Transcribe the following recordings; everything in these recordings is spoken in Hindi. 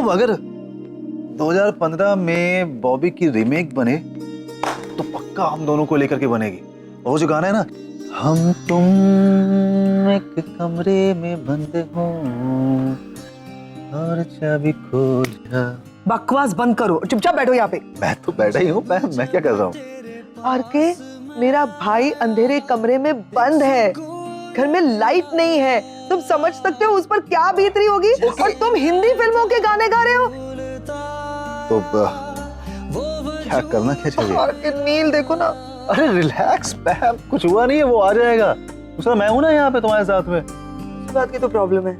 अगर 2015 में बॉबी की रीमेक बने तो पक्का हम दोनों को लेकर के बनेगी। वो जो गाना है ना, हम तुम एक कमरे में बंद हो और चाबी खो जा। बकवास बंद करो, चुपचाप बैठो यहाँ पे। मैं तो बैठा ही हूँ, मैं क्या कर रहा हूँ? और के मेरा भाई अंधेरे कमरे में बंद है, घर में लाइट नहीं है। तुम समझ सकते हो उस पर क्या बीतरी होगी। और तुम हिंदी फिल्मों के गाने गा रहे हो। तो क्या करना क्या चाहिए? और नील देखो ना। अरे रिलैक्स मैम, कुछ हुआ नहीं है, वो आ जाएगा। दूसरा मैं हूं ना यहाँ पे तुम्हारे साथ में। इस बात की तो प्रॉब्लम है।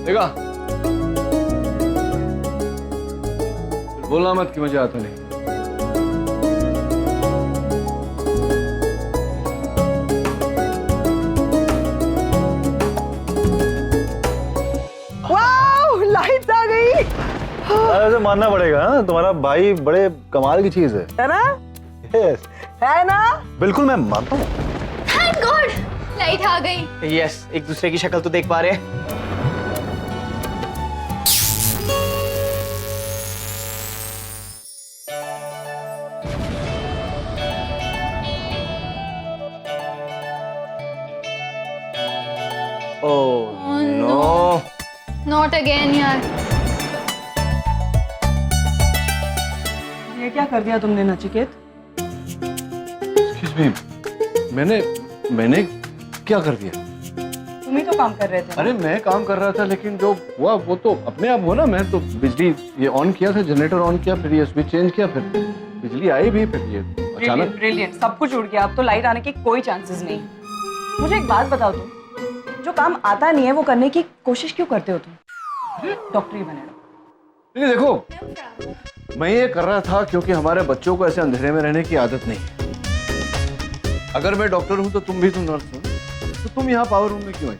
देखा, बोलना मत कि मुझे आता नहीं। वाह, लाइट्स आ गई। ऐसे मानना पड़ेगा, हाँ? तुम्हारा भाई बड़े कमाल की चीज है ना? यस है ना? बिल्कुल मैं मानता हूँ। थैंक गॉड, लाइट आ गई। यस, एक दूसरे की शक्ल तो देख पा रहे हैं। ओह नो, नॉट अगेन यार। ये क्या कर दिया तुमने नचिकेत? Excuse me, मैंने क्या कर दिया? तुम ही तो काम कर रहे थे। अरे मैं काम कर रहा था, लेकिन जो हुआ वो तो अपने आप हुआ ना। मैं तो बिजली ये ऑन किया था, जनरेटर ऑन किया, फिर ये स्विच चेंज किया, फिर बिजली आई भी, फिर ये अचानक। ब्रिलियंट, सब कुछ उड़ गया। अब तो लाइट आने की कोई चांसेस नहीं। मुझे एक बात बताओ, तुम जो काम आता नहीं है वो करने की कोशिश क्यों करते हो? तुम डॉक्टर ही बने रहो। नहीं देखो, मैं ये कर रहा था क्योंकि हमारे बच्चों को ऐसे अंधेरे में रहने की आदत नहीं है। अगर मैं डॉक्टर हूँ तो तुम भी तो नर्स हो, तो तुम यहाँ पावर रूम में क्यों आई?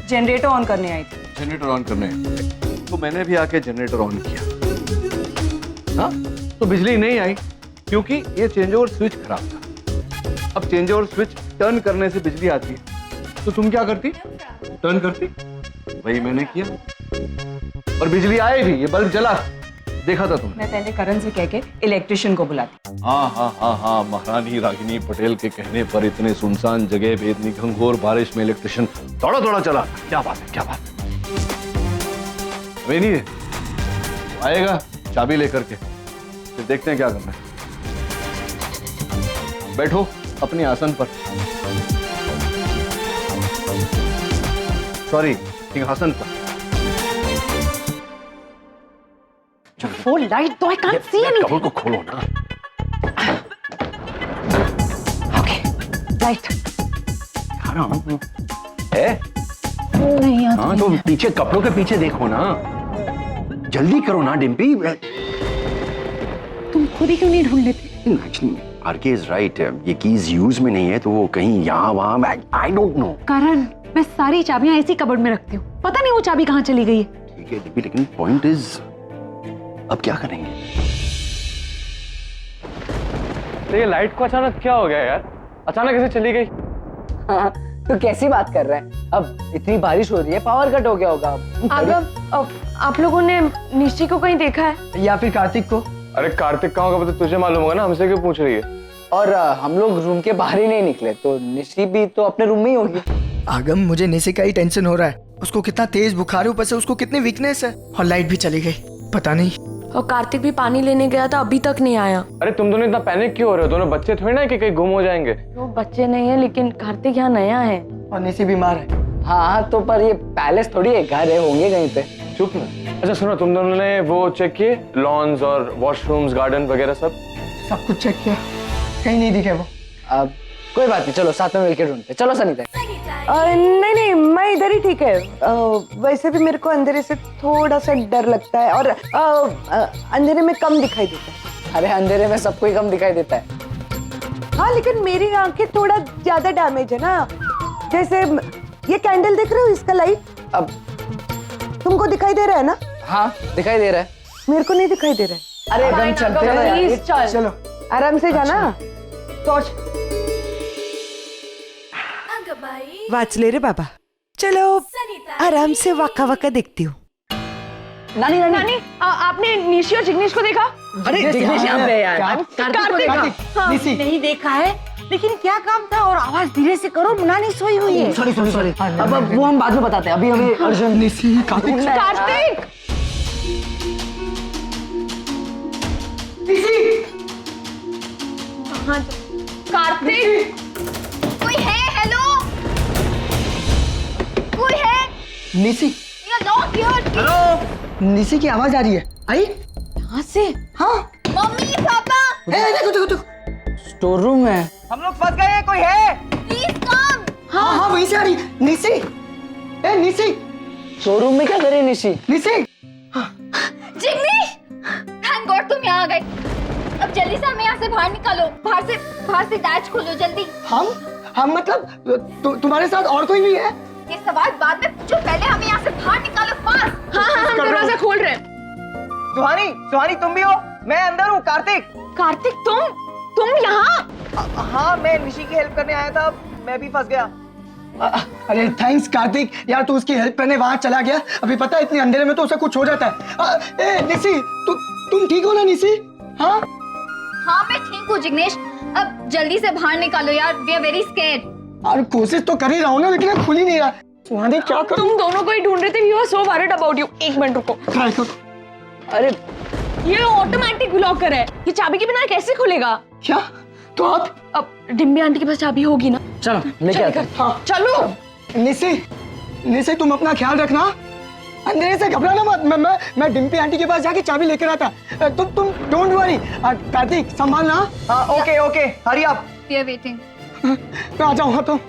जनरेटर ऑन करने आई थी। जनरेटर ऑन करने, तो मैंने भी आके जनरेटर ऑन किया। हाँ, तो बिजली नहीं आई क्योंकि ये चेंज ओवर स्विच खराब था। अब चेंज ओवर स्विच टर्न करने से बिजली आती है, तो तुम क्या करती? टर्न करती। वही मैंने किया और बिजली आई भी, ये बल्ब जला, देखा था तुमने। मैं पहले करण से कह के इलेक्ट्रिशियन को बुलाती। हाँ, महारानी रागिनी पटेल के कहने पर इतने सुनसान जगह, बेदनी घंघोर बारिश में इलेक्ट्रिशियन दौड़ा दौड़ा चला। क्या बात है, क्या बात है। नहीं आएगा चाबी लेकर के, फिर देखते हैं क्या करना है। बैठो अपने आसन पर, सॉरी सिंहासन पर। वो लाइट तो आई कांट सी एनीथिंग। कबूल को खोलो ना। ओके, लाइट है नहीं आता। हाँ, तो पीछे कपड़ों के पीछे देखो ना, जल्दी करो ना डिम्पी। तुम खुद ही क्यों नहीं ढूंढ लेते? एक्चुअली आरके इज राइट, ये कीज यूज में नहीं है तो वो कहीं यहाँ वहाँ, आई डोंट नो। करण, मैं सारी चाबियां ऐसी कबर्ड में रखती हूँ, पता नहीं वो चाबी कहाँ चली गई है। ठीक है डिम्पी, लेकिन पॉइंट इज अब क्या करेंगे? तो ये लाइट को अचानक क्या हो गया यार? अचानक कैसे चली गई? हाँ, तो कैसी बात कर रहा है? अब इतनी बारिश हो रही है, पावर कट हो गया होगा। अब आप लोगों ने निश्ची को कहीं देखा है? या फिर कार्तिक को? अरे कार्तिक कहाँ होगा, तुझे मालूम होगा ना, हमसे क्यों पूछ रही है? और हम लोग रूम के बाहर ही नहीं निकले, तो निश्ची भी तो अपने रूम में ही होगी। आगम, मुझे निशी का ही टेंशन हो रहा है। उसको कितना तेज बुखार है, ऊपर से उसको कितनी वीकनेस है, और लाइट भी चली गई, पता नहीं। और कार्तिक भी पानी लेने गया था, अभी तक नहीं आया। अरे तुम दोनों इतना पैनिक क्यों हो रहे हो? दोनों बच्चे थोड़ी ना कि कहीं गुम हो जाएंगे। वो बच्चे नहीं है, लेकिन कार्तिक यहाँ नया है और निशी बीमार है। हाँ, तो पर ये पैलेस थोड़ी है, घर है, होंगे कहीं पे। चुप ना। अच्छा सुनो, तुम दोनों ने वो चेक किए, लॉन्स और वॉशरूम्स, गार्डन वगैरह सब कुछ चेक किया, कहीं नहीं दिखे वो। अब कोई बात नहीं, चलो साथ में मिलकर ढूंढते। चलो सनीता। नहीं, मैं इधर ही ठीक है। वैसे भी मेरे को अंधेरे से थोड़ा सा डर लगता है, और अंधेरे में कम दिखाई देता है। अरे अंधेरे में सबको ही कम दिखाई देता है। हाँ, लेकिन मेरी आंखें थोड़ा ज्यादा डैमेज है ना। जैसे ये कैंडल देख रहे हो, इसका लाइट अब तुमको दिखाई दे रहा है ना? हाँ, दिखाई दे रहा है। मेरे को नहीं दिखाई दे रहा है। अरे एकदम चलते हैं यार, प्लीज चल चलो आराम से जाना। सोच वाच ले रे बाबा, चलो आराम से वाका वाका देखती हूँ। नानी नानी नानी आपने निशी और जिग्नेश को देखा? अरे जिग्नेश यहाँ पे है यार। कार्तिक हाँ, निशी नहीं देखा है, लेकिन क्या काम था? और आवाज धीरे से करो, नानी सोई हुई है। सॉरी सॉरी सॉरी, अब वो हम बाद में बताते हैं, अभी हमें अर्जुन निशी कार्तिक कार्तिक कार्तिक कोई है? हेलो, कोई है? Nishi You're not here. Nishi की आवाज आ रही है। आई कहाँ से? हाँ मम्मी पापा, देखो देखो देखो, स्टोर रूम में। हम लोग फंस गए हैं, कोई है? Please come. हाँ हाँ वहीं से आ रही। निशी, ए निशी, शोरूम में क्या करे निशी? निशी जिग्नेश, थैंक गॉड तुम यहाँ आ गए। अब जल्दी से हमें यहाँ से बाहर निकालो, बाहर से डैच खोलो जल्दी। हम मतलब तुम्हारे साथ और कोई भी है? ये सवाल बाद में पूछो, पहले हमें यहाँ से बाहर निकालो फास्ट। हाँ हाँ हम दरवाजा खोल रहे हैं। सुहानी तुम भी हो? मैं अंदर हूँ। कार्तिक तुम यहाँ? हाँ मैं निशी की हेल्प करने आया था, मैं भी फंस गया। अरे थैंक्स कार्तिक यार, तू उसकी हेल्प करने वहां चला गया। अभी पता है इतने अंधेरे में तो उसे कुछ हो जाता है। ए निशी, तुम ठीक हो ना निशी? हाँ हाँ मैं ठीक हूँ जिग्नेश, अब जल्दी से बाहर निकालो यार, वी आर वेरी स्कैर्ड। और कोशिश तो कर ही रहा हूँ ना, लेकिन खुल ही नहीं रहा। सुहानी क्या करूं? तुम दोनों को ही ढूंढ रहे थे, we were so worried about you. एक मिनट रुको। ट्राई करो। अरे ये ऑटोमेटिक लॉकर है, ये चाबी के बिना कैसे खुलेगा? क्या? तो आप अब डिम्बी आंटी के पास चाबी होगी ना? चलो लेके आते हैं। हाँ चलो। निशी तुम अपना ख्याल रखना, अंधेरे से घबराना मत। मैं डिम्पी आंटी के पास जाके चाबी लेकर आता। तुम डोंट वरी। कार्तिक संभालना। हाँ okay hurry up. We are waiting. मैं आ जाऊँ। हाँ तो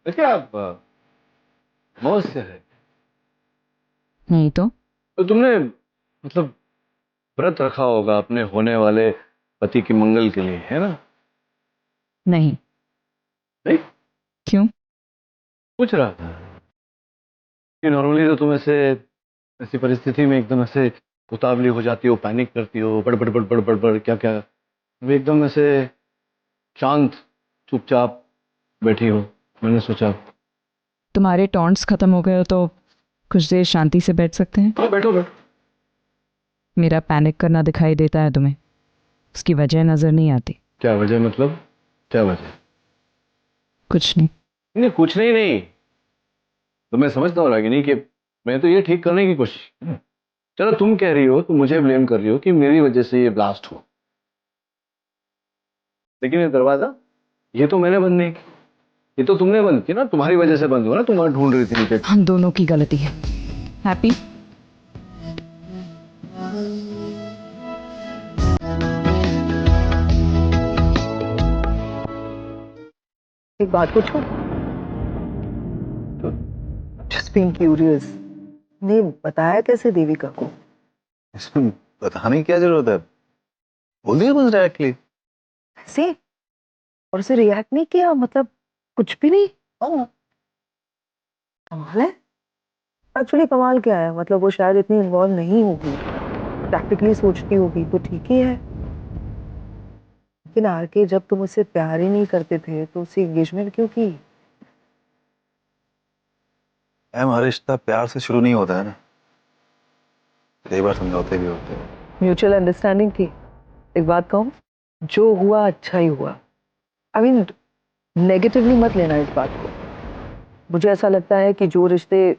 देखिए आप मौज से है नहीं तो तो तुमने मतलब व्रत रखा होगा अपने होने वाले पति के मंगल के लिए, है ना? नहीं। नहीं? क्यों? पूछ रहा था कि नॉर्मली तो तुम ऐसी परिस्थिति में एकदम ऐसे उतावली हो जाती हो, पैनिक करती हो, बड़बड़ बड़बड़ बड़बड़ क्या क्या, अभी एकदम ऐसे शांत चुपचाप बैठी हो। मैंने सोचा तुम्हारे टॉन्ट्स खत्म हो गए हो तो कुछ देर शांति से बैठ सकते हैं। हाँ बैठो बैठो। मेरा पैनिक करना दिखाई देता है तुम्हें, उसकी वजह नजर नहीं आती। क्या वजह? मतलब क्या वजह? कुछ नहीं। नहीं कुछ नहीं तो मैं समझता हूँ रागिनी कि मैं तो ये ठीक करने की कोशिश। चलो तुम कह रही हो, तुम मुझे ब्लेम कर रही हो कि मेरी वजह से ये ब्लास्ट हो, लेकिन ये दरवाजा ये तो मैंने बंद नहीं किया, ये तो तुमने बंद किया ना, तुम्हारी वजह से बंद हुआ ना, तुम वहां ढूंढ रही थी नीचे। हम दोनों की गलती है। हैप्पी? एक बात पूछूं? Just being curious, ने बताया कैसे देविका को? इसमें बताने की क्या जरूरत है, बोल दिया बस डायरेक्टली। ऐसे और उसे रिएक्ट नहीं किया, मतलब कुछ भी नहीं? कमाल है। एक्चुअली कमाल क्या है, मतलब वो शायद इतनी इन्वॉल्व नहीं होगी, प्रैक्टिकली सोचती होगी तो ठीक ही है। लेकिन आरके, जब तुम उससे प्यार ही नहीं करते थे तो उससे एंगेजमेंट क्यों की? हमारा रिश्ता प्यार से शुरू नहीं होता है ना, कई बार समझौते भी होते हैं। म्यूचुअल अंडरस्टैंडिंग थी। एक बात कहूँ, जो हुआ अच्छा ही हुआ। आई मीन नेगेटिवली मत लेना इस बात को। मुझे ऐसा लगता है कि जो रिश्ते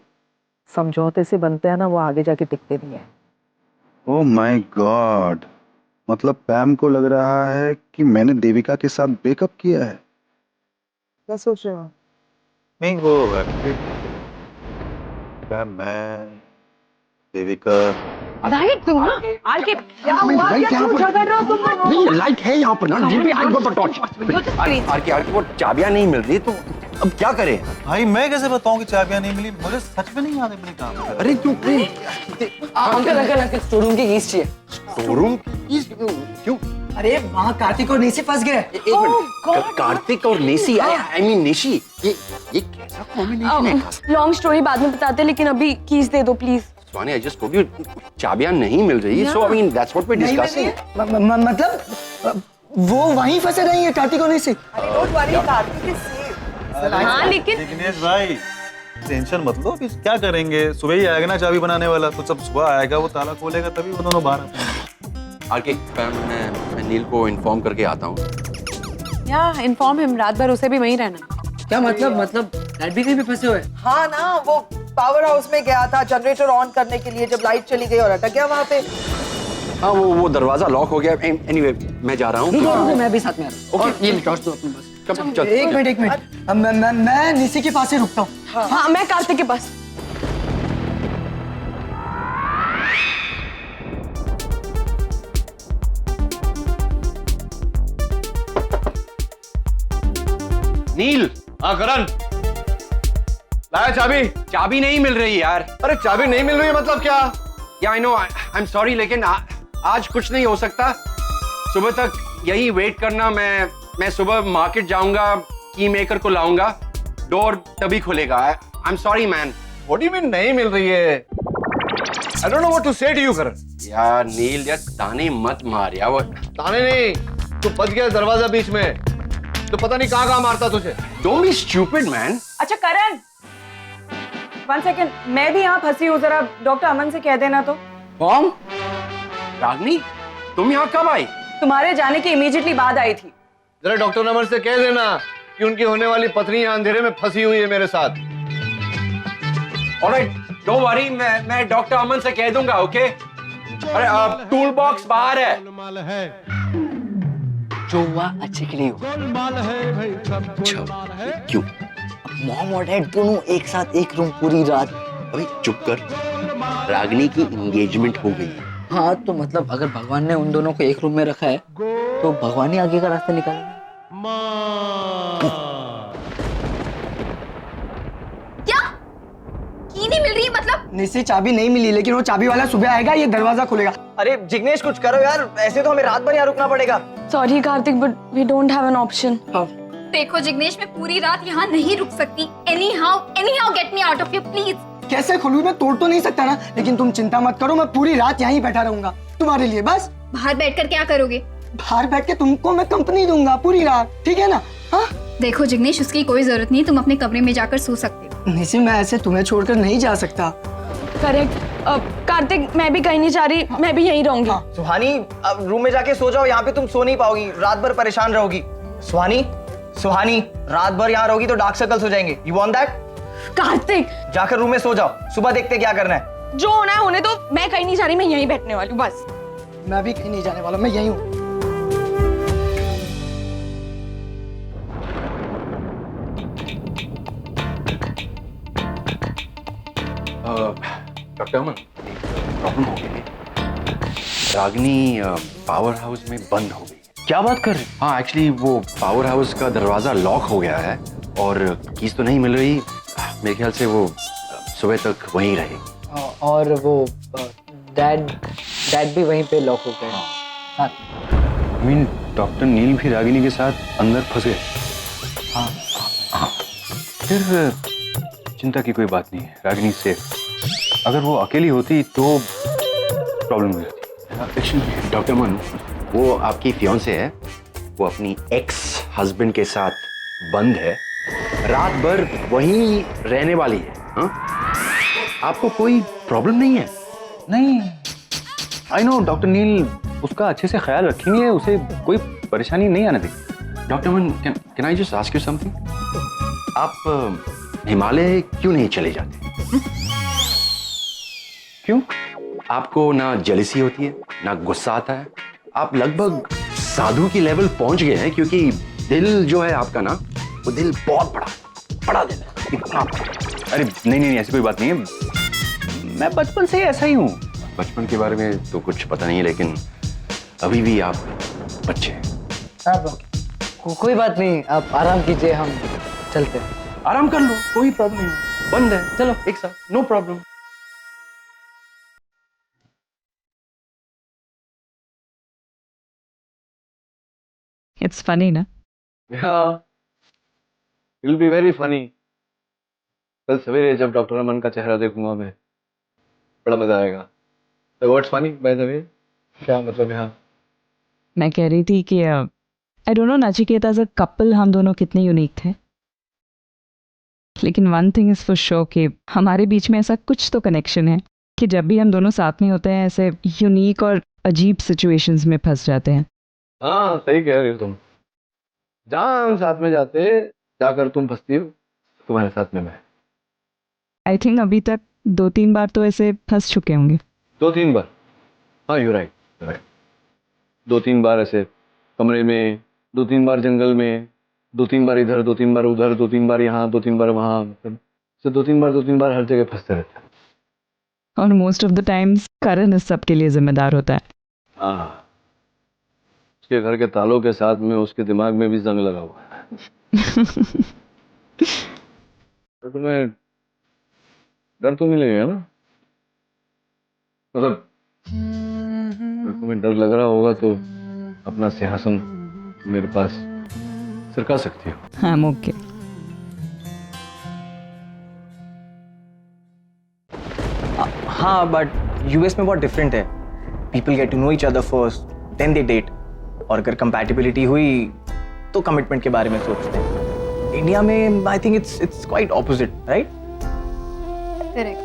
समझौते से बनते हैं ना, वो आगे जाके टिकते नहीं है। ओह माय गॉड, मतलब पैम को लग रहा है कि मैंने देविका के साथ ब्रेकअप किया है। क्या सोच रहे हो? नहीं वो पैम, मैं देविका। लाइट दो ना। आरके क्या हुआ? क्या झगड़ रहे हो तुम दोनों? नहीं लाइट है यहाँ पर ना, आरके वो चाबियां नहीं मिल रही तो अब क्या करें? भाई मैं कैसे बताऊं कि चाबियां नहीं मिली? मुझे सच में नहीं याद है मैंने कहा था। अरे तू अंकल अंकल अंकल शोरूम की कीज चाहिए। शोरूम क्यों? अरे वहाँ कार्तिक और निशी फंस गए। एक मिनट, कार्तिक और नेसी, आई मीन निशी, ये कैसा कॉम्बिनेशन है? लॉन्ग स्टोरी बाद में बताते, लेकिन अभी कीज दे दो please. Swani, I just told you चाबियां नहीं मिल रही, so I mean that's what we discussing. मतलब वो वहीं फंसे रहेंगे कार्तिक और Nishi. Don't worry, Kartik is safe. हाँ लेकिन जिग्नेश भाई टेंशन मत लो, अभी क्या करेंगे? सुबह ही आएगा ना चाबी बनाने वाला, तो जब सुबह आएगा वो ताला खोलेगा तभी वो दोनों बाहर आएंगे। आके मैं नील को इन्फॉर्म करके आता हूँ। या इन्फॉर्म हिम, रात भर उसे भी वहीं रहना। क्या मतलब डैड भी कहीं पे फंसे हुए? हाँ ना, वो पावर हाउस में गया था जनरेटर ऑन करने के लिए, जब लाइट चली गई और अटक गया वहाँ पे। हाँ वो दरवाजा लॉक हो गया। एनीवे मैं जा रहा हूँ। मैं भी साथ में आ रहा हूँ। ये टॉर्च दो अपने पास। कब चल? एक मिनट मैं निशी के पास ही रुकता हूँ। हाँ मैं कार्तिक के पास। नील, हाँ करण, लाया चाबी? चाबी नहीं मिल रही यार। अरे चाबी नहीं मिल रही है मतलब क्या? या I know, I am sorry, लेकिन आज कुछ नहीं हो सकता। सुबह तक यही वेट करना। मैं सुबह मार्केट जाऊंगा, की मेकर को लाऊंगा, डोर तभी खुलेगा। I am sorry man. What do you mean नहीं मिल रही है? I don't know what to say to you Karan. यार नील, यार ताने मत मार यार। वो ताने नहीं, तू बच गया दरवाजा बीच में, तो पता नहीं कहाँ मारता तुझे। Don't be stupid man. अच्छा करण, 1 सेकेंड, मैं भी यहाँ फंसी हूँ, जरा डॉक्टर अमन से कह देना तो। कौन? रागनी, तुम यहाँ कब आई? तुम्हारे जाने के इमीडिएटली बाद आई थी। जरा डॉक्टर नमर से कह देना कि उनकी होने वाली पत्नी यहाँ अंधेरे में फंसी हुई है मेरे साथ। ऑलराइट, डोंट वरी, मैं डॉक्टर अमन से कह दूंगा, ओके? अरे टूल बॉक्स बाहर है। जो हुआ अच्छे के लिए हुआ। अच्छा, क्यों? मॉम और डैड दोनों एक साथ एक रूम पूरी रात। अबे चुप कर, रागनी की एंगेजमेंट हो गई है। हाँ तो मतलब अगर भगवान ने उन दोनों को एक रूम में रखा है तो भगवान ही आगे का रास्ता निकालेगा। क्या? की नहीं मिल रही मतलब? निशी चाबी नहीं मिली, लेकिन वो चाबी वाला सुबह आएगा, ये दरवाजा खुलेगा। अरे जिग्नेश कुछ करो यार, ऐसे तो हमें रात भर यहाँ रुकना पड़ेगा। Sorry Kartik, but we don't have an option. हाँ। देखो जिग्नेश, मैं पूरी रात यहाँ नहीं रुक सकती। Any how get me out of here please. कैसे खुलूं? मैं तोड़ तो नहीं सकता ना, लेकिन तुम चिंता मत करो, मैं पूरी रात यहीं बैठा रहूंगा तुम्हारे लिए। बस बाहर बैठकर क्या करोगे? बाहर बैठ के तुमको मैं कंपनी दूंगा पूरी रात, ठीक है ना? हाँ देखो जिग्नेश, उसकी कोई जरूरत नहीं, तुम अपने कमरे में जाकर सो सकते हो। निशी, मैं ऐसे तुम्हें छोड़कर नहीं जा सकता। करेक्ट। कार्तिक, मैं भी कहीं नहीं जा रही, मैं भी यहीं रहूंगी। सुहानी, अब रूम में जाके सो जाओ, यहाँ पे तुम सो नहीं पाओगी, रात भर परेशान रहोगी। सुहानी, रात भर यहाँ रहोगी तो डार्क सर्कल्स हो जाएंगे। You want that? कार्तिक, जाकर रूम में सो जाओ, सुबह देखते क्या करना है। जो होना है होने दो, मैं कहीं नहीं जा रही, मैं यहीं बैठने वाली हूँ बस। मैं भी कहीं नहीं जाने वाला, मैं यहीं हूँ। डॉक्टर अमन, प्रॉब्लम हो गई। रागनी पावर हाउस में बंद हो गई। क्या बात कर रहे? हाँ एक्चुअली वो पावर हाउस का दरवाजा लॉक हो गया है और कीज तो नहीं मिल रही। मेरे ख्याल से वो सुबह तक वहीं रहेगी। और वो डैड भी वहीं पे लॉक हो गए। हाँ। I mean, डॉक्टर नील भी रागिनी के साथ अंदर फंस गए। हाँ। फिर चिंता की कोई बात नहीं है, रागिनी सेफ। अगर वो अकेली होती तो प्रॉब्लम हो जाती। डॉक्टर अमन, वो आपकी फियांसे है, वो अपनी एक्स हस्बैंड के साथ बंद है, रात भर वहीं रहने वाली है। हाँ? आपको कोई प्रॉब्लम नहीं है? नहीं, आई नो डॉक्टर नील उसका अच्छे से ख्याल रखेंगे, उसे कोई परेशानी नहीं आने देगी। Doctor Aman, can I just ask you something? आप हिमालय क्यों नहीं चले जाते? क्यों? आपको ना जेलसी होती है, ना गुस्सा आता है। आप लगभग साधु की लेवल पहुंच गए हैं, क्योंकि दिल जो है आपका ना, वो दिल बहुत बड़ा दिल है, इतना बड़ा। अरे नहीं, ऐसी कोई बात नहीं है, मैं बचपन से ही ऐसा ही हूँ। बचपन के बारे में तो कुछ पता नहीं है, लेकिन अभी भी आप बच्चे हैं। कोई बात नहीं, आप आराम कीजिए, हम चलते हैं। आराम कर लो, कोई प्रॉब्लम नहीं, बंद है, चलो एक साथ, नो प्रॉब्लम। इट्स फनी ना? हाँ, it will be very funny. कल सवेरे जब डॉक्टर अमन का चेहरा देखूंगा मैं, बड़ा मजा आएगा। तो what's funny by the way? क्या मतलब यहाँ? मैं कह रही थी कि I don't know Nachiket as a couple हम दोनों कितने यूनिक थे, लेकिन one thing is for sure कि हमारे बीच में ऐसा कुछ तो कनेक्शन है कि जब भी हम दोनों साथ में होते हैं ऐसे यूनिक और अजीब सिचुएशंस में फंस जाते हैं। हाँ, सही कह रही हो तुम। जहाँ हम साथ में जाते, जाकर तुम फंसती हो, तुम्हारे साथ में मैं। आई थिंक अभी तक 2-3 बार तो ऐसे फंस चुके होंगे। 2-3 बार? हाँ, यू राइट, राइट। 2-3 बार ऐसे कमरे में, 2-3 बार जंगल में, 2-3 बार इधर, 2-3 बार उधर, 2-3 बार यहाँ, 2-3 बार वहाँ, मतलब से 2-3 बार हर जगह फंसते रहते हैं। और मोस्ट ऑफ द टाइम्स करण इस सब के लिए जिम्मेदार होता है। हाँ, उसके घर के तालों के साथ में उसके दिमाग में भी जंग लगा हुआ है। तो तुम्हें डर तो नहीं लगेगा ना? मतलब अगर तुम्हें डर लग रहा होगा तो अपना सिंहासन मेरे पास सरका सकती हो। हाँ, ओके। हाँ बट यूएस में बहुत डिफरेंट है। People get to know each other first, then they date, और अगर कंपैटिबिलिटी हुई तो कमिटमेंट के बारे में सोचते हैं। इंडिया में I think it's quite opposite, right? Correct.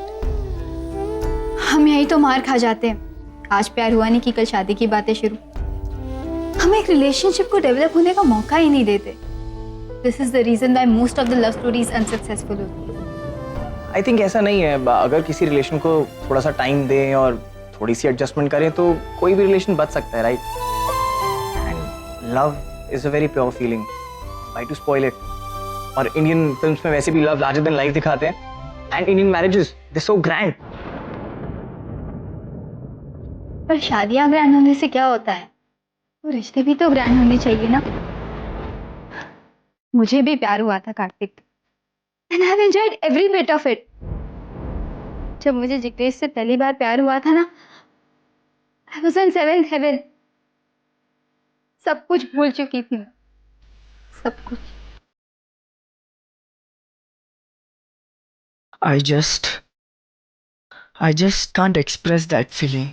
हम यही तो मार खा जाते हैं। आज प्यार हुआ नहीं कि कल शादी की बातें शुरू। हम एक रिलेशनशिप को डेवलप होने का मौका ही नहीं देते। This is the reason why most of the love stories unsuccessful होती है। आई थिंक ऐसा नहीं है। अगर किसी रिलेशन को थोड़ा सा टाइम दें और थोड़ी सी एडजस्टमेंट करें तो कोई भी रिलेशन बच सकता है, right? And love is a very pure feeling, why to spoil it? और इंडियन फिल्म्स में वैसे भी लव लार्जर देन लाइफ दिखाते हैं, and Indian marriages they so grand. पर शादियां ग्रैंड होने से क्या होता है? वो रिश्ते भी तो ग्रैंड होने चाहिए ना। मुझे भी प्यार हुआ था Kartik, and I have enjoyed every bit of it. जब मुझे जिग्नेश से पहली बार प्यार हुआ था ना, I was in seventh heaven. सब कुछ भूल चुकी थी मैं, सब कुछ। I just can't express that feeling.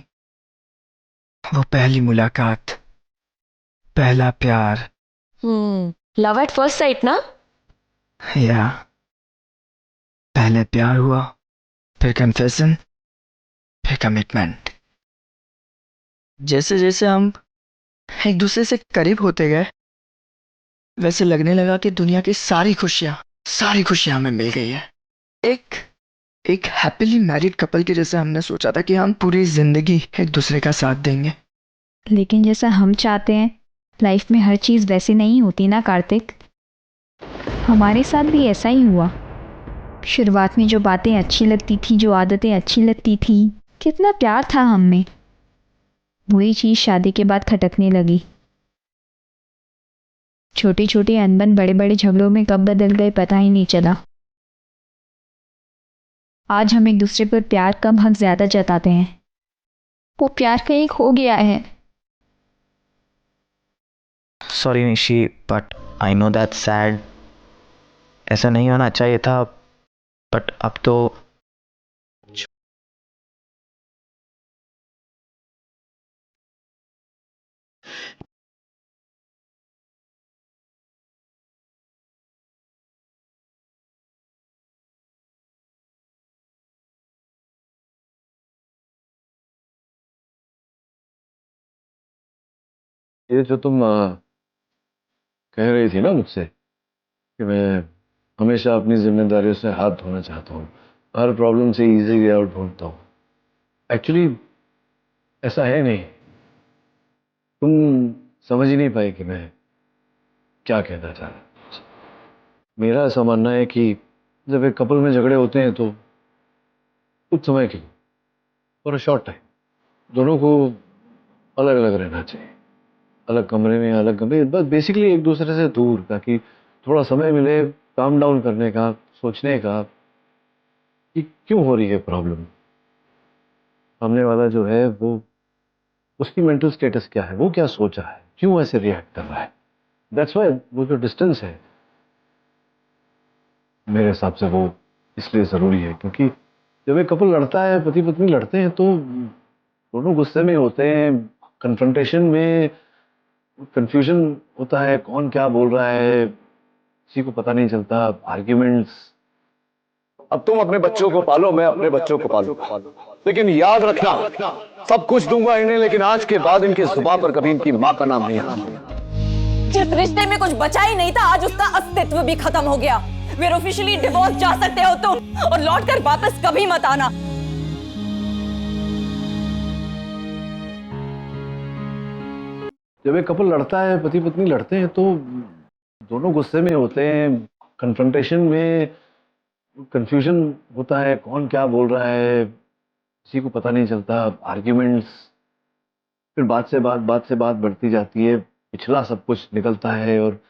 वो पहली मुलाकात, पहला प्यार। लव एट फर्स्ट साइट ना? या पहले प्यार हुआ, फिर कन्फेशन, फिर कमिटमेंट। जैसे जैसे हम एक दूसरे से करीब होते गए, वैसे लगने लगा कि दुनिया की सारी खुशियां हमें मिल गई है। एक हैप्पीली मैरिड कपल के जैसे हमने सोचा था कि हम पूरी जिंदगी एक दूसरे का साथ देंगे। लेकिन जैसा हम चाहते हैं लाइफ में हर चीज़ वैसे नहीं होती ना कार्तिक। हमारे साथ भी ऐसा ही हुआ। शुरुआत में जो बातें अच्छी लगती थी, जो आदतें अच्छी लगती थी, कितना प्यार था हम में, वही चीज़ शादी के बाद खटकने लगी। छोटे छोटे अनबन बड़े बड़े झगड़ों में कब बदल गए पता ही नहीं चला। आज हम एक दूसरे पर प्यार कम हक ज़्यादा जताते हैं। वो प्यार कहीं खो गया है। Sorry Nishi, but I know that sad. ऐसा नहीं होना चाहिए था, बट अब तो ये जो तुम कह रही थी ना मुझसे कि मैं हमेशा अपनी जिम्मेदारियों से हाथ धोना चाहता हूँ, हर प्रॉब्लम से इजी वे आउट ढूंढता हूँ। एक्चुअली ऐसा है नहीं। तुम समझ ही नहीं पाए कि मैं क्या कहना चाह रहा। मेरा ऐसा मानना है कि जब एक कपल में झगड़े होते हैं तो कुछ समय के लिए, फॉर अ शॉर्ट टाइम, दोनों को अलग अलग रहना चाहिए। अलग कमरे में, अलग कमरे, बस बेसिकली एक दूसरे से दूर, ताकि थोड़ा समय मिले काम डाउन करने का, सोचने का कि क्यों हो रही है प्रॉब्लम। सामने वाला जो है वो, उसकी मेंटल स्टेटस क्या है, वो क्या सोचा है, क्यों ऐसे रिएक्ट कर रहा है। दैट्स व्हाई वो जो डिस्टेंस है मेरे हिसाब से वो इसलिए जरूरी है, क्योंकि जब एक कपल लड़ता है, पति पत्नी लड़ते हैं, तो दोनों गुस्से में होते हैं, कन्फ्रंटेशन में कंफ्यूजन होता है, कौन क्या बोल रहा है किसी को पता नहीं चलता, आर्ग्यूमेंट्स। अब तुम अपने बच्चों को पालो, मैं अपने बच्चों को पालू, लेकिन याद रखना सब कुछ दूंगा इन्हें, लेकिन आज के बाद इनकी जुबान पर कभी इनकी मां का नाम नहीं आना। जिस रिश्ते में कुछ बचा ही नहीं था, आज उसका अस्तित्व भी खत्म हो गया। फिर ऑफिशियली डिवोर्स जा सकते हो तुम, और लौट कर वापस कभी मत आना। जब एक कपल लड़ता है, पति पत्नी लड़ते हैं, तो दोनों गुस्से में होते हैं, कन्फ्रंटेशन में कंफ्यूजन होता है, कौन क्या बोल रहा है किसी को पता नहीं चलता, आर्ग्यूमेंट्स। फिर बात से बात बढ़ती जाती है, पिछला सब कुछ निकलता है, और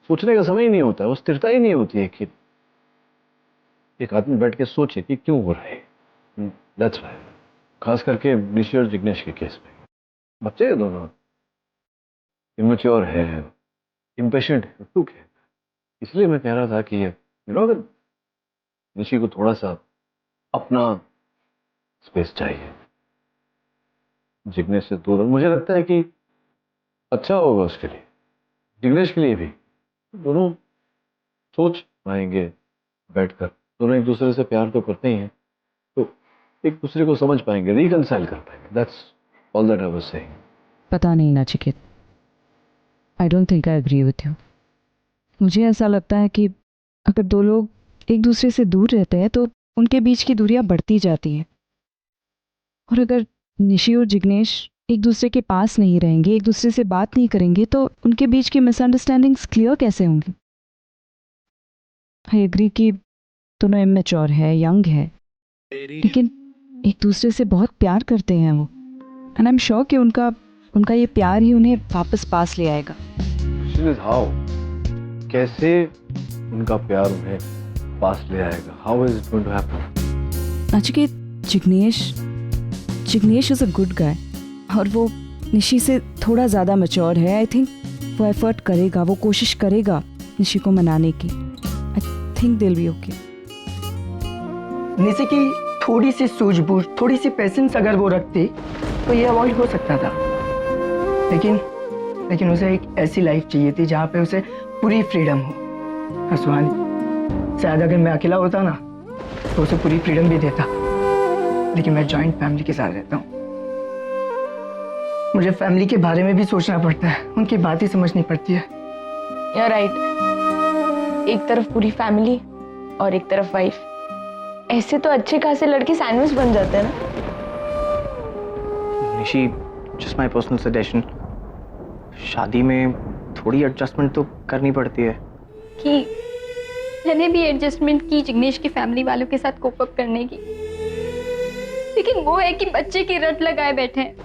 सोचने का समय ही नहीं होता है, वो स्थिरता ही नहीं होती है कि एक आदमी बैठ के सोचे कि क्यों हो रहा है। दैट्स व्हाई, खास करके निशी और जिग्नेश के केस में, बच्चे हैं दोनों, इमेच्योर है, इम्पेशेंट है, टूक है। इसलिए मैं कह रहा था कि अगर निशी को थोड़ा सा अपना स्पेस चाहिए, जिग्नेश से दूर, मुझे लगता है कि अच्छा होगा उसके लिए, जिग्नेश के लिए भी। दोनों सोच पाएंगे बैठकर, दोनों एक दूसरे से प्यार तो करते ही हैं, तो एक दूसरे को समझ पाएंगे, रिकंसाइल कर पाएंगे। That's all that I was saying. पता नहीं Nachiket, I don't think I agree with you. मुझे ऐसा लगता है कि अगर दो लोग एक दूसरे से दूर रहते हैं तो उनके बीच की दूरियां बढ़ती जाती हैं, और अगर निशी और जिग्नेश एक दूसरे के पास नहीं रहेंगे, एक दूसरे से बात नहीं करेंगे, तो उनके बीच की मिसअंडरस्टैंडिंग्स क्लियर कैसे होंगी। आई एग्री कि दोनों इमेच्योर है, यंग है, लेकिन एक दूसरे से बहुत प्यार करते हैं वो, एंड आई एम श्योर कि उनका ये प्यार ही उन्हें वापस पास ले आएगा। हाउ, कैसे उनका प्यार उन्हें पास ले आएगा? How is it going to happen? Nachiket, Jignesh is a good guy, और वो निशी से थोड़ा ज़्यादा मैच्योर है। आई थिंक वो एफर्ट करेगा, वो कोशिश करेगा निशी को मनाने की। आई थिंक दिल बी ओके। निशी की थोड़ी सी सूझबूझ, थोड़ी सी पेशेंस अगर वो रखती तो ये अवॉइड हो सकता था, लेकिन उसे एक ऐसी लाइफ चाहिए थी जहाँ पे उसे पूरी फ्रीडम हो। सुहानी, शायद अगर मैं अकेला होता ना तो उसे पूरी फ्रीडम भी देता, लेकिन मैं जॉइंट फैमिली के साथ रहता हूँ। मुझे फैमिली के बारे में भी सोचना पड़ता है, उनकी बात ही समझनी पड़ती है। यार राइट, एक तरफ पूरी फैमिली और एक तरफ वाइफ, ऐसे तो अच्छे खासे लड़के सैंडविच बन जाते हैं ना। Nishi, just my personal suggestion, शादी में थोड़ी एडजस्टमेंट तो करनी पड़ती है। कि मैंने भी एडजस्टमेंट की जिग्नेश की फैमिली वालों के साथ कोप अप करने की, लेकिन वो है कि बच्चे की रट लगाए बैठे हैं।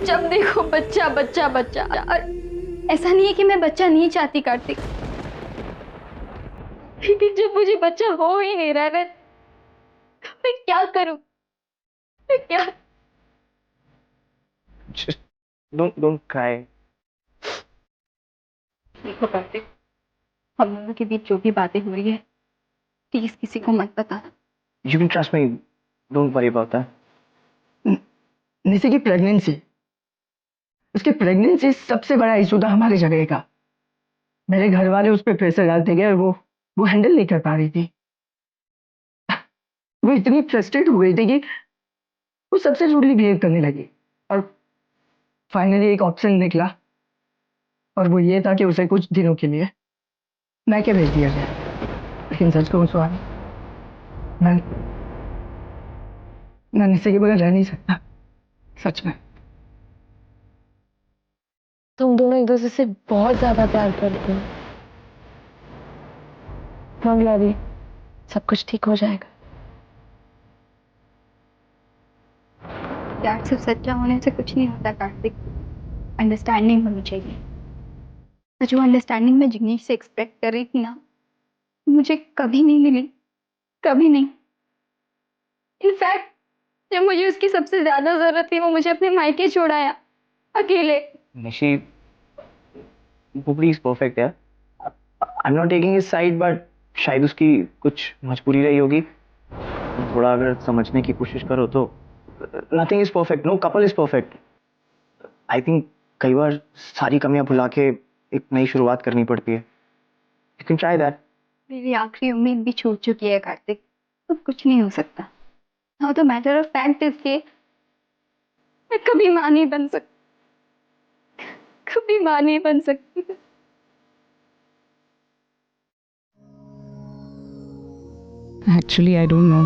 जब देखो बच्चा बच्चा बच्चा, और ऐसा नहीं है कि मैं बच्चा नहीं चाहती कार्तिक, लेकिन जब मुझे बच्चा हो ही नहीं रहा, मैं क्या करूं? मैं क्या? Just don't cry. देखो कार्तिक, हम दोनों के बीच जो भी बातें हो रही है, प्लीज किसी को मत बताना। You can trust me. Don't worry about that. Nishi की प्रेगनेंसी, उसकी प्रेगनेंसी सबसे बड़ा इशू था हमारे झगड़े का। मेरे घर वाले उस पर प्रेशर डालते गए और वो हैंडल नहीं कर पा रही थी। वो इतनी फ्रस्ट्रेट हो गई थी कि वो सबसे रूडली बिहेव करने लगी, और फाइनली एक ऑप्शन निकला, और वो ये था कि उसे कुछ दिनों के लिए मैके भेज दिया जाए। लेकिन सच कहूं सुहानी, मैं निशी के बगैर रह नहीं सकता, सच में। तुम दोनों एक दूसरे से बहुत ज्यादा प्यार करते हो। मंगला भी, सब कुछ ठीक हो जाएगा। प्यार सिर्फ सच्चा होने से कुछ नहीं होता कार्तिक, अंडरस्टैंडिंग होनी चाहिए। जो अंडरस्टैंडिंग मैं जिग्नेश से एक्सपेक्ट कर रही थी ना, मुझे कभी नहीं मिली, कभी नहीं। इनफैक्ट जब मुझे उसकी सबसे ज्यादा जरूरत थी वो मुझे अपने मायके छोड़ाया अकेले। निशी, बुबड़ी इज परफेक्ट यार। I am not taking his side, but शायद उसकी कुछ मजबूरी रही होगी। थोड़ा अगर समझने की कोशिश करो तो nothing is perfect, no couple is perfect. I think कई बार सारी कमियां भुला के एक नई शुरुआत करनी पड़ती है। You can try that. मेरी आखिरी उम्मीद भी छूट चुकी है कार्तिक, तो कुछ नहीं हो सकता। Now the matter of fact is के मैं कभी मां नहीं बन सकती, कभी मां नहीं बन सकती। एक्चुअली आई डोंट नो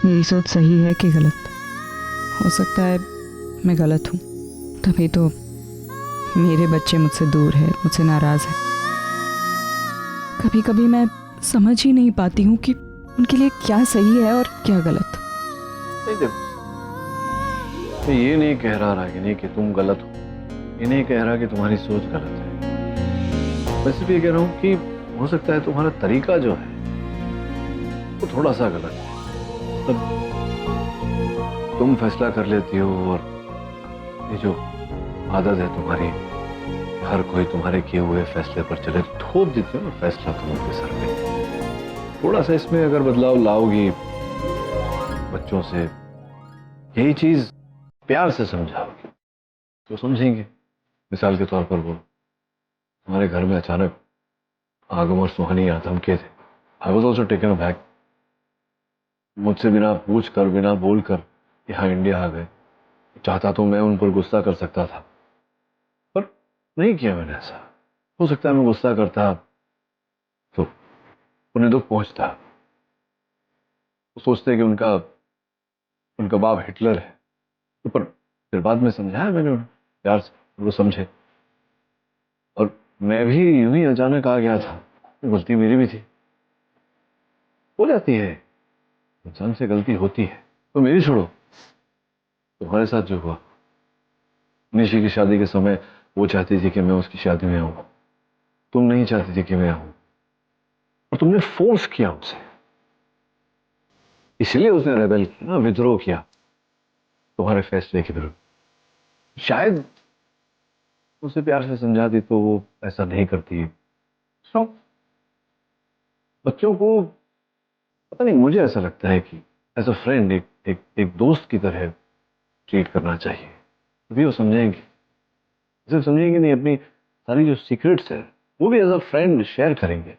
मेरी सोच सही है कि गलत। हो सकता है मैं गलत हूँ, तभी तो मेरे बच्चे मुझसे दूर है, मुझसे नाराज़ है। कभी कभी मैं समझ ही नहीं पाती हूँ कि उनके लिए क्या सही है और क्या गलत। मैं ये नहीं कह रहा रागिनी कि तुम गलत हो, ये नहीं कह रहा कि तुम्हारी सोच गलत है। मैं सिर्फ ये कह रहा हूँ कि हो सकता है तुम्हारा तरीका जो है वो थोड़ा सा गलत है। मतलब तुम फैसला कर लेती हो और ये जो आदत है तुम्हारी, हर कोई तुम्हारे किए हुए फैसले पर चले, थोप देते हो ना फैसला तुम उनके सर पे। थोड़ा सा इसमें अगर बदलाव लाओगी, बच्चों से यही चीज प्यार से समझाओगी तो समझेंगे। मिसाल के तौर पर वो हमारे घर में अचानक आगम और सुहानी यहाँ धमके थे। I was also taken aback. मुझसे बिना पूछ कर, बिना बोल कर यहाँ इंडिया आ गए। चाहता तो मैं उन पर गुस्सा कर सकता था, पर नहीं किया मैंने ऐसा। हो सकता है मैं गुस्सा करता तो उन्हें दुख पहुंचता। वो सोचते कि उनका बाप हिटलर है, तो पर फिर बाद में समझाया मैंने उन्हें प्यार से, वो समझे। और मैं भी यूं ही अचानक आ गया था, गलती मेरी भी थी। हो जाती है, इंसान से गलती होती है। तो मेरी छोड़ो, तुम्हारे साथ जो हुआ, निशी की शादी के समय वो चाहती थी कि मैं उसकी शादी में आऊं, तुम नहीं चाहती थी कि मैं आऊं, और तुमने फोर्स किया उसे। इसलिए उसने रेबेल किया, विद्रोह किया तुम्हारे फैसले के विरुद्ध। शायद उसे प्यार से समझाती तो वो ऐसा नहीं करती। सो बच्चों को पता नहीं, मुझे ऐसा लगता है कि एज अ फ्रेंड, एक दोस्त की तरह ट्रीट करना चाहिए, तभी वो समझेंगे। सिर्फ समझेंगे नहीं, अपनी सारी जो सीक्रेट्स है वो भी एज अ फ्रेंड शेयर करेंगे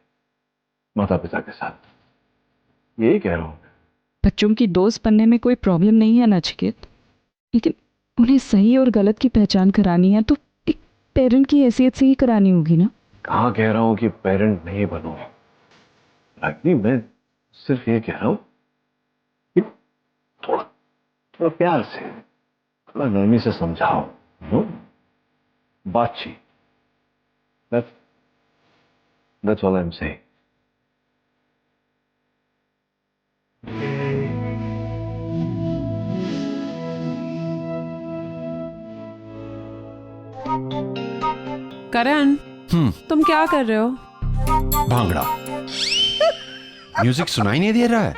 माता पिता के साथ। यही कह रहा हूँ। बच्चों की दोस्त बनने में कोई प्रॉब्लम नहीं है नचिकेत, लेकिन उन्हें सही और गलत की पहचान करानी है तो एक पेरेंट की हैसियत से ही करानी होगी ना। कहाँ कह रहा हूँ कि पेरेंट नहीं बनो रागिनी, मैं सिर्फ ये कह रहा हूँ कि थोड़ा प्यार से, थोड़ा नरमी से समझाओ। बातचीत, that's all I'm saying. करण, तुम क्या कर रहे हो? भांगड़ा। म्यूजिक सुनाई नहीं दे रहा है?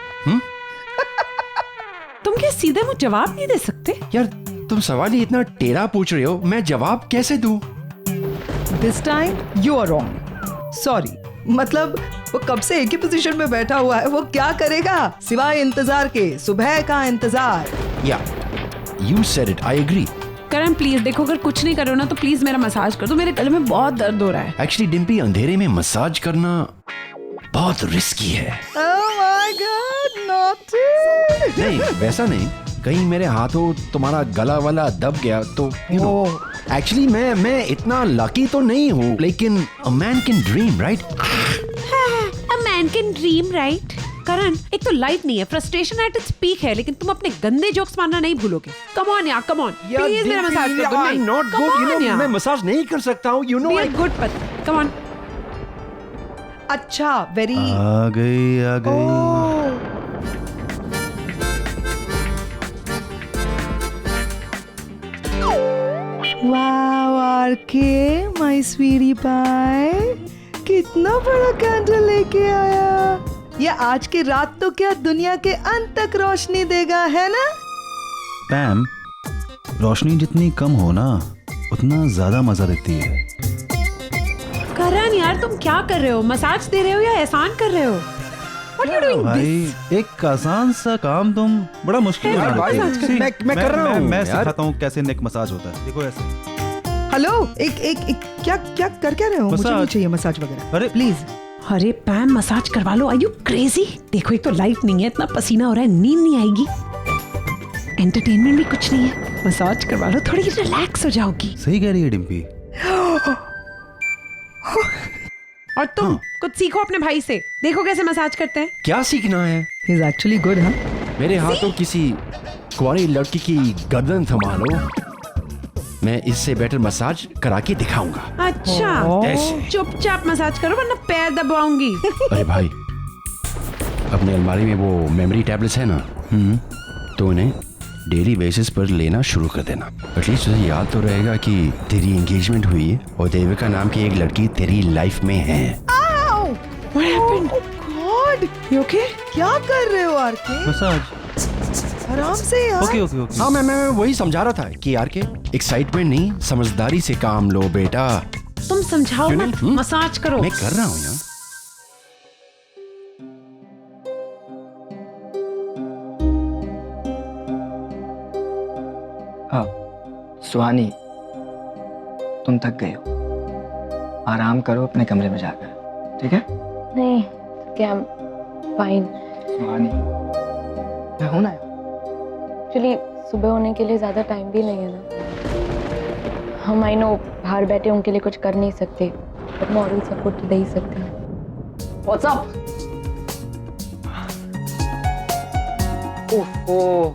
तुम क्या सीधे मुझे जवाब नहीं दे सकते? यार तुम सवाल ही इतना टेढ़ा पूछ रहे हो, मैं जवाब कैसे दूं? This time you are wrong. Sorry, मतलब वो कब से एक ही पोजीशन में बैठा हुआ है, वो क्या करेगा सिवाय इंतजार के, सुबह का इंतजार। Yeah you said it, I agree. Karan please देखो, अगर कुछ नहीं करो ना तो प्लीज मेरा मसाज कर दो, मेरे गले में बहुत दर्द हो रहा है। एक्चुअली डिम्पी, अंधेरे में मसाज करना बहुत रिस्की है। Oh my God, naughty! नहीं वैसा नहीं, कहीं मेरे हाथों तुम्हारा गला वाला दब गया तो एक्चुअली मैं इतना लकी तो नहीं हूँ, लेकिन a man can dream right. A man can dream right. Karan, एक तो लाइफ नहीं है, फ्रस्ट्रेशन एट इट्स पीक है, लेकिन तुम अपने गंदे जोक्स मारना नहीं भूलोगे। कम ऑन यार, कम ऑन प्लीज मेरा मसाज कर दो। I'm not good, you know, मैं मसाज नहीं कर सकता हूँ, you know। Be a good person, come on। अच्छा, वेरी आ गई वाह आरके माय स्वीटी पाई, कितना बड़ा कैंडल लेके आया। ये आज की रात तो क्या दुनिया के अंत तक रोशनी देगा, है ना? पैम, रोशनी जितनी कम हो ना उतना ज्यादा मजा देती है। करण यार तुम क्या कर रहे हो? मसाज दे रहे हो या एहसान कर रहे हो? What are you doing भाई this? एक आसान सा काम तुम बड़ा मुश्किल बना देते हो। मैं कर रहा हूँ मैं यार। सिखाता हूँ कैसे नेक मसाज होता है। देखो ऐसे। हेलो, एक क्या क्या कर क्या रहे हो? मुझे मसाज। नहीं चाहिए मसाज वगैरह। अरे प्लीज। अरे पैम मसाज करवा लो। Are you crazy? देखो एक तो लाइट नहीं है, इतना पसीना हो रहा है, नींद नहीं आएगी, एंटरटेनमेंट भी कुछ नहीं है। मसाज करवा लो, थोड़ी रिलैक्स हो जाओगी। सही कह रही है डिम्पी। और तुम कुछ सीखो अपने भाई से, देखो कैसे मसाज करते हैं। क्या सीखना है? He's actually good, huh? मेरे हाथों किसी कुंवारी लड़की की गर्दन थमा लो, मैं इससे बेटर मसाज करा के दिखाऊंगा। अच्छा, ऐसे। चुपचाप मसाज करो वरना पैर दबाऊंगी। अरे भाई, अपने अलमारी में वो मेमोरी टैबलेट्स है ना, तो उन्हें डेली बेसिस पर लेना शुरू कर देना। एटलीस्ट तुझे याद तो रहेगा कि तेरी एंगेजमेंट हुई है और देविका नाम की एक लड़की तेरी लाइफ में है। What happened? God, You okay? क्या कर रहे हो आरके? मसाज। आराम से यार। ओके। हाँ, मैं वही समझा रहा था कि यार के एक्साइटमेंट नहीं, समझदारी से काम लो बेटा। तुम समझाओ क्यों मत, नहीं? मसाज करो। मैं कर रहा हूँ यार। हाँ सुहानी, तुम थक गए हो, आराम करो अपने कमरे में जाकर, ठीक है? नहीं क्या, फाइन। सुहानी, मैं हूं ना। एक्चुअली सुबह होने के लिए ज़्यादा टाइम भी नहीं है ना। हम आई नो बाहर बैठे उनके लिए कुछ कर नहीं सकते, बट मॉरल सपोर्ट तो दे ही सकते हैं। What's up? ओह,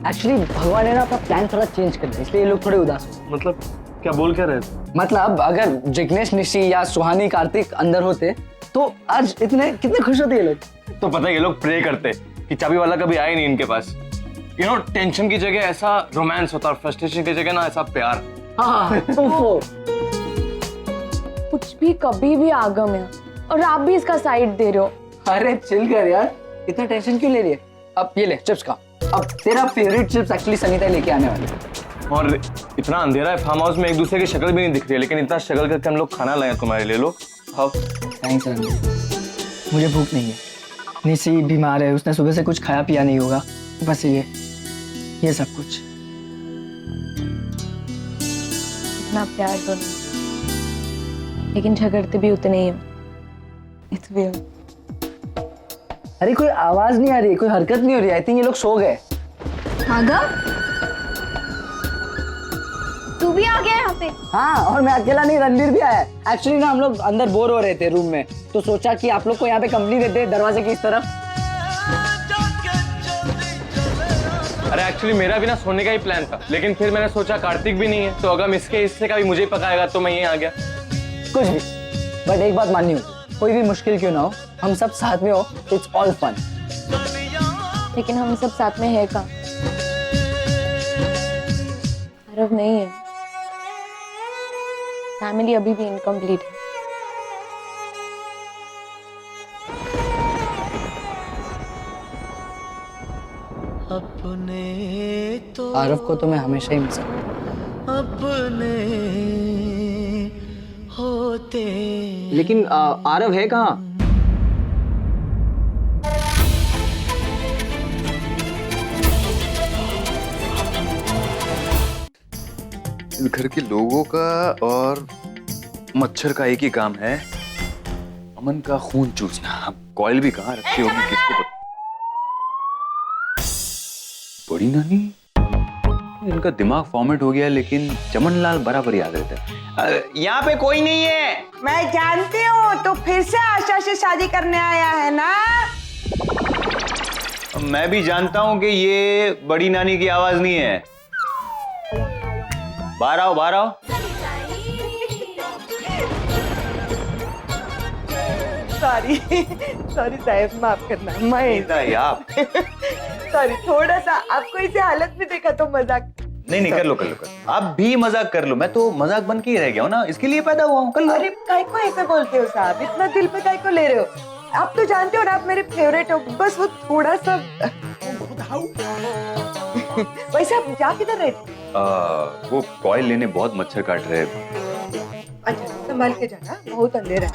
एक्चुअली भगवान ने ना अपना प्लान थोड़ा चेंज कर दिया, इसलिए ये लोग थोड़े उदास हो। मतलब क्या बोल क्या रहे थे? मतलब अगर जिग्नेश, निशी या सुहानी, कार्तिक अंदर होते तो आज इतने कितने खुश होते ये लोग। तो पता है ये लोग प्रे करते कि चाबी वाला कभी आए नहीं इनके पास। यू नो, टेंशन की जगह ऐसा रोमांस होता और फ्रस्ट्रेशन की जगह ना ऐसा प्यार। हाँ, कुछ भी कभी भी आगम है और आप भी इसका साइड दे रहे हो। अरे चिल कर यार, इतना टेंशन क्यों ले रही है? अब ये ले चिप्स खा। अब तेरा फेवरेट चिप्स एक्चुअली सनीता लेके आने वाली है। और इतना अंधेरा है फार्म हाउस में, एक दूसरे की शक्ल भी नहीं दिख रही है, लेकिन इतना स्ट्रगल करके हम लोग खाना लाए तुम्हारे लिए। लो खाओ। थैंक्स रणवीर, मुझे भूख नहीं है। निशी बीमार है, उसने सुबह से कुछ खाया पिया नहीं होगा, बस ये सब कुछ। इतना प्यार तो नहीं, लेकिन झगड़ते भी उतने ही हो। It's weird. अरे कोई आवाज नहीं आ रही, कोई हरकत नहीं हो रही। आई थिंक ये लोग सो गए। तू भी आ गया यहाँ पे? हाँ, और मैं अकेला नहीं, रणवीर भी आया है। एक्चुअली ना हम लोग अंदर बोर हो रहे थे रूम में, तो सोचा कि आप लोग को यहाँ पे कंपनी देते हैं दरवाजे की इस तरफ। अरे एक्चुअली मेरा भी ना सोने का ही प्लान था, लेकिन फिर मैंने सोचा कार्तिक भी नहीं है, तो अगर इसके हिस्से का भी मुझे ही पकाएगा, तो मैं यहीं आ गया। कुछ भी, बट एक बात माननी होगी, कोई भी मुश्किल क्यों ना हो, हम सब साथ में हो, इट्स ऑल फन। लेकिन हम सब साथ में है कहाँ? आरव नहीं है, फैमिली अभी भी इनकम्प्लीट है। आरव को तो मैं हमेशा ही मिस करूंगा। लेकिन आरव है कहाँ? इस घर के लोगों का और मच्छर का एक ही काम है, अमन का खून चूसना। अब कॉइल भी कहाँ रखी होगी किसको पता। बड़ी नानी, इनका दिमाग फॉर्मेट हो गया, लेकिन चमन लाल बराबर याद रहता है। यहाँ पे कोई नहीं है। मैं जानती हूँ, तो फिर से आशा से शादी करने आया है ना? मैं भी जानता हूँ कि ये बड़ी नानी की आवाज नहीं है। बाहर आओ, बाहर आओ। सॉरी सॉरी साहब, माफ करना। मैं आप सॉरी, थोड़ा सा आपको इसे हालत में देखा तो मजाक। नहीं नहीं, कर लो कर लो कर लो। आप भी मजाक कर लो, मैं तो मजाक बन के ही रह गया हूँ ना, इसके लिए पैदा हुआ हूँ। कर लो। अरे काय को ऐसे बोलते हो साहब, इतना दिल पे काय को ले रहे हो? आप तो जानते हो ना, आप मेरे फेवरेट हो, बस वो थोड़ा सा वैसे आप जा किधर रहे थे? वो कॉइल लेने बहुत मच्छर काट रहे हैं। अच्छा संभाल के जाना, बहुत अंधेरा है।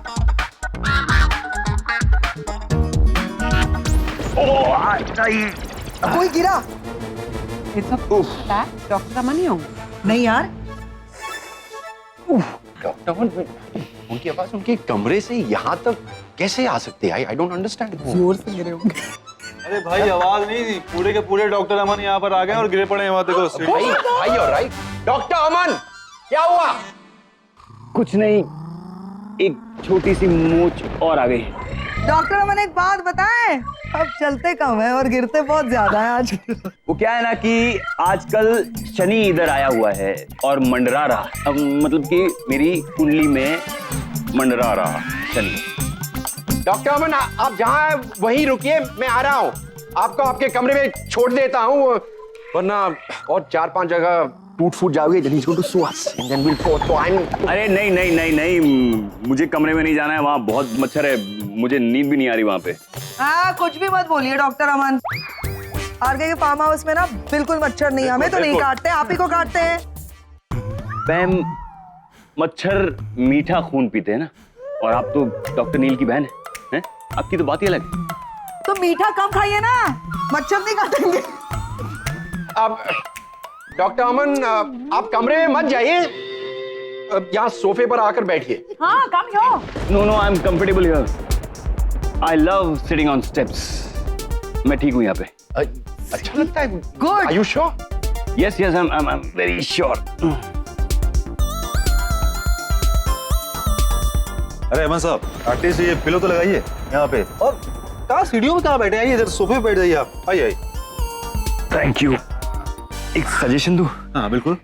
कोई गिरा? डॉक्टर अमन ही हूँ। नहीं यार, डॉक्टर अमन, उनकी आवाज उनके कमरे से यहाँ तक कैसे आ सकती है? I don't understand. जोर से गिरे होंगे। अरे भाई आवाज नहीं थी, पूरे के पूरे डॉक्टर अमन यहाँ पर आ गए और गिरे पड़े हैं वहां। देखो भाई ऑलराइट। डॉक्टर अमन, क्या हुआ? कुछ नहीं, एक छोटी सी मोच और आ गई। डॉक्टर अमन एक बात बताएं, अब चलते कम है और गिरते बहुत ज्यादा है आज। वो क्या है ना कि आजकल शनि इधर आया हुआ है और मंडरा रहा, अब मतलब कि मेरी कुंडली में मंडरा रहा शनि। डॉक्टर अमन, आप जहाँ हैं वहीं रुकिए, मैं आ रहा हूँ। आपको आपके कमरे में छोड़ देता हूँ, वरना और 4-5 जगह टूट फूट जाओगे। then he's going to sue us and then we'll go to I'm। अरे नहीं नहीं नहीं नहीं, मुझे कमरे में नहीं जाना है, वहाँ बहुत मच्छर है, मुझे नींद भी नहीं आ रही वहाँ पे। हाँ कुछ भी मत बोलिए डॉक्टर अमन, आरके के फार्म हाउस में ना बिल्कुल मच्छर नहीं, हमें तो नहीं काटते, आप ही को काटते हैं। मैम, मच्छर मीठा खून पीते हैं ना, और आप तो डॉक्टर नील की बहन हैं? आपकी तो बात ही अलग है। तो मीठा कम खाइए ना, मच्छर नहीं काटेंगे। अब डॉक्टर अमन, आप कमरे में मत जाइए, यहाँ सोफे पर आकर बैठिए। हाँ come yo. No no, I am comfortable here. I love sitting on steps. मैं ठीक हूँ यहाँ पे। अच्छा लगता है? Good. Are you sure? Yes yes, I am very sure. अरे अमन साहब, एटलीस्ट ये पिलो तो लगाइए यहाँ पे। और कहाँ सीढ़ियों में कहाँ बैठे? आइए इधर सोफे पे बैठ जाइए आप। आइए। Thank you. एक सजेशन दूं? हाँ बिल्कुल।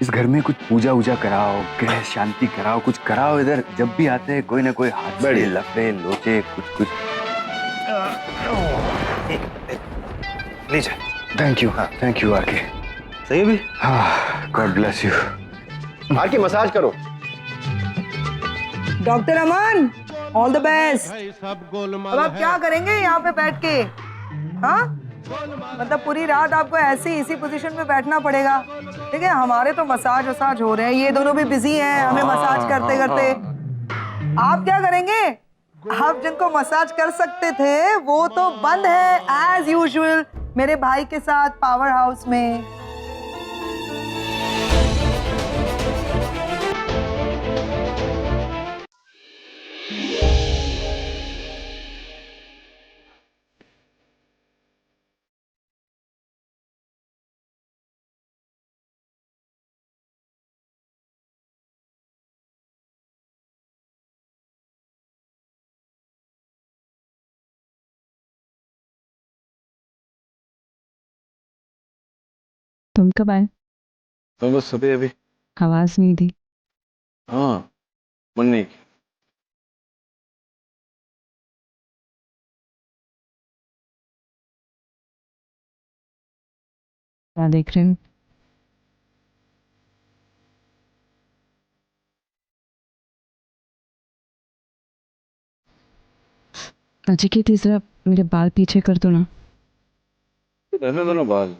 इस घर में कुछ पूजा वूजा कराओ, ग्रह शांति कराओ, कुछ कराओ। इधर जब भी आते हैं कोई ना कोई हाथ बड़े लफड़े लोचे कुछ। लीजिए। Thank you. हाँ थैंक यू आरके। सही है भी? हाँ, God bless you. RK massage करो। Doctor Aman, all the best. अब आप क्या करेंगे यहाँ पे बैठ के? हाँ मतलब पूरी रात आपको ऐसे इसी पोजीशन में बैठना पड़ेगा, ठीक है? हमारे तो मसाज वसाज हो रहे हैं, ये दोनों भी बिजी हैं, हमें मसाज करते करते। आप क्या करेंगे? आप जिनको मसाज कर सकते थे वो तो बंद है एज यूजुअल मेरे भाई के साथ पावर हाउस में। तुम कब आए? तो बस अभी अभी। आवाज नहीं दी। हाँ, मन नहीं की। क्या देख रहे हो? नचिकेत, तीसरा मेरे बाल पीछे कर दो ना। रहने दो ना बाल,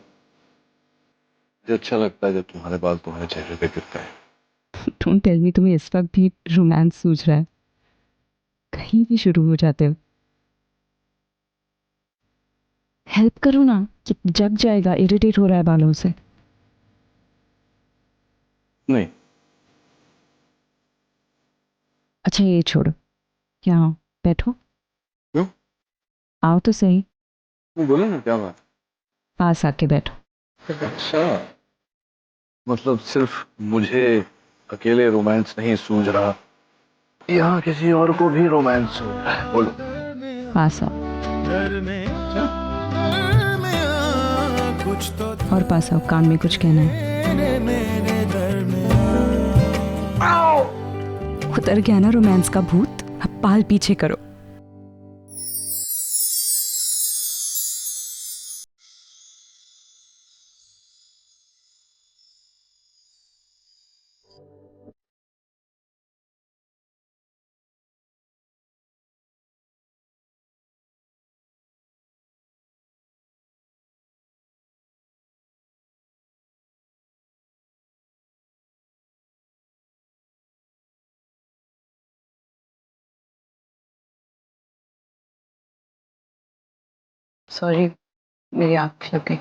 मुझे अच्छा लगता है जब तुम्हारे बाल तुम्हारे चेहरे पे गिरते हैं। डोंट टेल मी तुम्हें इस वक्त भी रोमांस सूझ रहा है। कहीं भी शुरू हो जाते हो। हेल्प करो ना, कि जग जाएगा, इरिटेट हो रहा है बालों से। नहीं। अच्छा ये छोड़ो, यहाँ आओ, बैठो। क्यों? आओ तो सही। वो बोलो ना, क्या बात? पास आके बैठो। अच्छा, मतलब सिर्फ मुझे अकेले रोमांस नहीं सूझ रहा, यहाँ किसी और को भी रोमांस सूझ रहा है। बोलो। पास आओ। और पास आओ, कान में कुछ कहना है। उतर गया ना रोमांस का भूत? अब बाल पीछे करो। सॉरी, मेरी आँख लग गई।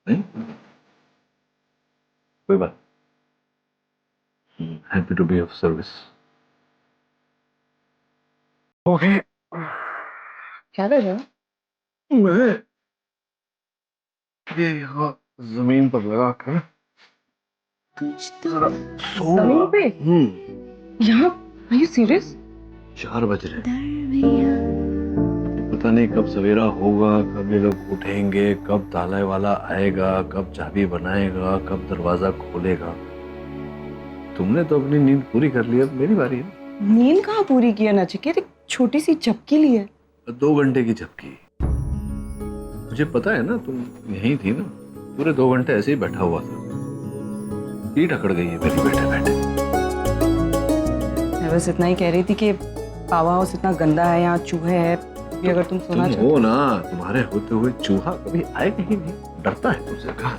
नहीं कोई बात। Happy to be of service. Okay. क्या कर रहे हो? मैं ये यहाँ जमीन पर लगा कर जमीन पे? यहाँ? Are you serious? 4 बज रहे। पता नहीं कब सवेरा होगा, कब ये लोग उठेंगे, कब ताले वाला आएगा, कब चाबी बनाएगा, कब दरवाजा खोलेगा। तुमने तो अपनी नींद पूरी कर ली, अब मेरी बारी है। नींद कहाँ पूरी की है नचिकेत? एक छोटी सी झपकी ली है। 2 घंटे की झपकी। मुझे पता है ना, तुम यहीं थी ना, पूरे 2 घंटे ऐसे ही बैठा हुआ था। पीठ अकड़ गई है मेरी बैठे बैठे। मैं बस इतना ही कह रही थी कि पावर हाउस इतना गंदा है, यहाँ चूहे हैं, भी अगर तुम सोना तुम हो ना, तुम्हारे होते हुए चूहा कभी आएगा ही नहीं, डरता है तुमसे। कहा